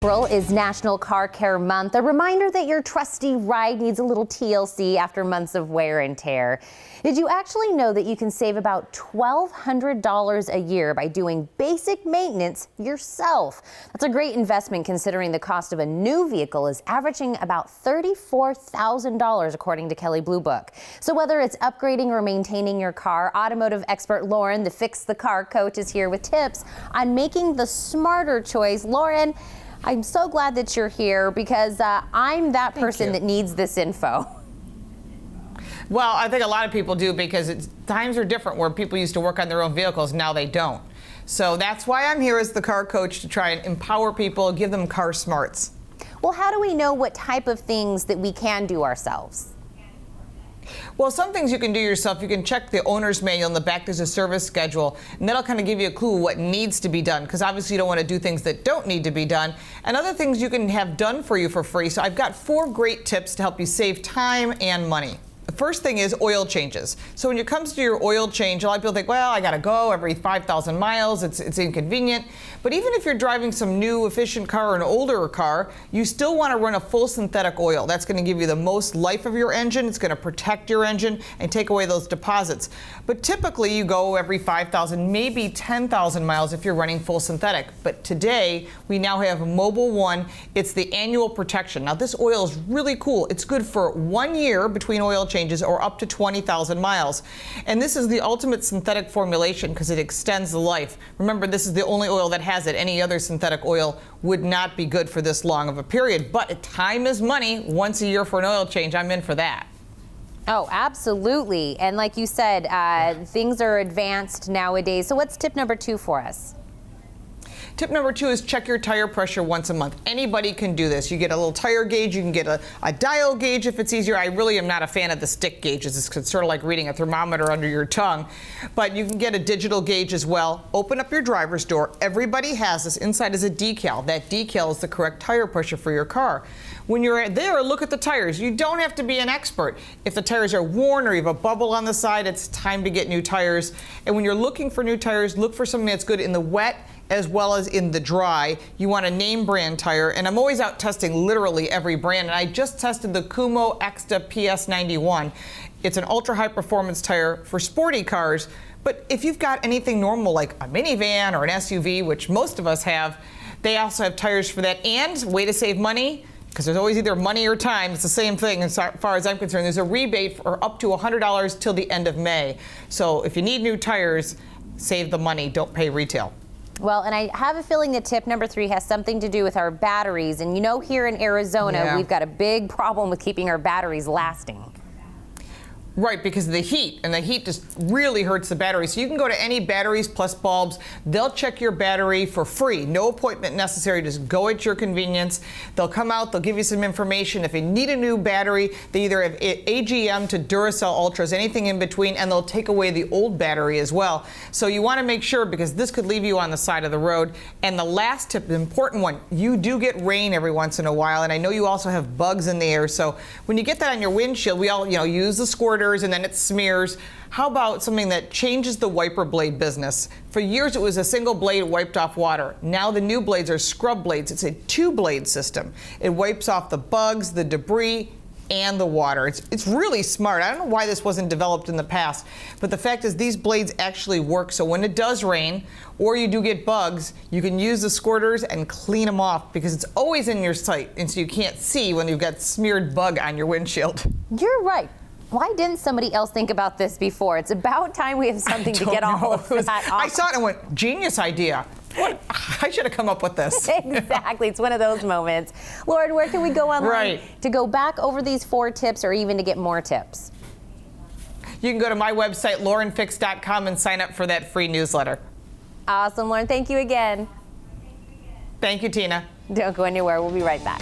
April is National Car Care Month, a reminder that your trusty ride needs a little TLC after months of wear and tear. Did you actually know that you can save about $1,200 a year by doing basic maintenance yourself? That's a great investment considering the cost of a new vehicle is averaging about $34,000 according to Kelley Blue Book. So whether it's upgrading or maintaining your car, automotive expert Lauren, the Fix the Car coach, is here with tips on making the smarter choice. Lauren, I'm so glad that you're here because I'm that person that needs this info. Well, I think a lot of people do because times are different where people used to work on their own vehicles. Now they don't. So that's why I'm here as the car coach to try and empower people, give them car smarts. Well, how do we know what type of things that we can do ourselves? Well, some things you can do yourself. You can check the owner's manual. In the back, there's a service schedule, and that'll kind of give you a clue what needs to be done, because obviously you don't want to do things that don't need to be done. And other things you can have done for you for free. So I've got 4 great tips to help you save time and money. The first thing is oil changes. So when it comes to your oil change, a lot of people think, well, I got to go every 5,000 miles. It's inconvenient. But even if you're driving some new efficient car or an older car, you still want to run a full synthetic oil. That's going to give you the most life of your engine. It's going to protect your engine and take away those deposits. But typically you go every 5,000, maybe 10,000 miles if you're running full synthetic. But today we now have Mobile One. It's the annual protection. Now this oil is really cool. It's good for 1 year between oil changes or up to 20,000 miles. And this is the ultimate synthetic formulation because it extends the life. Remember, this is the only oil that has it. Any other synthetic oil would not be good for this long of a period. But time is money. Once a year for an oil change, I'm in for that. Oh, absolutely. And like you said, things are advanced nowadays. So what's tip number 2 for us? Tip number 2 is check your tire pressure once a month. Anybody can do this. You get a little tire gauge, you can get a dial gauge if it's easier. I really am not a fan of the stick gauges. It's sort of like reading a thermometer under your tongue. But you can get a digital gauge as well. Open up your driver's door. Everybody has this. Inside is a decal. That decal is the correct tire pressure for your car. When you're there, look at the tires. You don't have to be an expert. If the tires are worn or you have a bubble on the side, it's time to get new tires. And when you're looking for new tires, look for something that's good in the wet as well as in the dry. You want a name brand tire, and I'm always out testing literally every brand, and I just tested the Kumo Exta PS91. It's an ultra high performance tire for sporty cars, but if you've got anything normal like a minivan or an SUV, which most of us have, they also have tires for that. And way to save money, because there's always either money or time. It's the same thing as far as I'm concerned. There's a rebate for up to $100 till the end of May. So if you need new tires, save the money, don't pay retail. Well, and I have a feeling that tip number 3 has something to do with our batteries. And you know, here in Arizona, we've got a big problem with keeping our batteries lasting. Right, because of the heat, and the heat just really hurts the battery. So you can go to any Batteries Plus Bulbs. They'll check your battery for free. No appointment necessary. Just go at your convenience. They'll come out. They'll give you some information. If you need a new battery, they either have AGM to Duracell Ultras, anything in between, and they'll take away the old battery as well. So you want to make sure, because this could leave you on the side of the road. And the last tip, the important one, you do get rain every once in a while, and I know you also have bugs in the air. So when you get that on your windshield, we all use the squirters, and then it smears. How about something that changes the wiper blade business? For years it was a single blade wiped off water. Now the new blades are scrub blades. It's a 2-blade system. It wipes off the bugs, the debris, and the water. It's really smart. I don't know why this wasn't developed in the past, but the fact is these blades actually work. So when it does rain or you do get bugs, you can use the squirters and clean them off, because it's always in your sight, and so you can't see when you've got smeared bug on your windshield. You're right. Why didn't somebody else think about this before? It's about time we have something to get all of that off. I saw it and went, genius idea. What? I should have come up with this. Exactly. It's one of those moments. Lauren, where can we go online to go back over these 4 tips or even to get more tips? You can go to my website, laurenfix.com, and sign up for that free newsletter. Awesome, Lauren. Thank you again. Thank you, Tina. Don't go anywhere. We'll be right back.